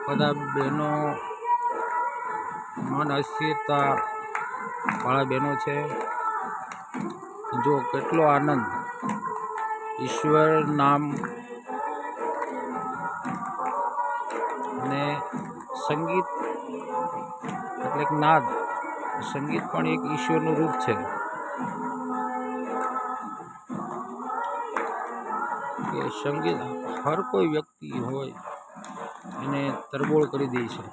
બધા બહેનો મન અસ્થિરતા વાળા બહેનો છે. જો કેટલો આનંદ ઈશ્વર નામ અને સંગીત એટલે કે નાદ, સંગીત પણ એક ઈશ્વરનું રૂપ છે કે સંગીત હર કોઈ વ્યક્તિ હોય એને તરબોળ કરી દે છે.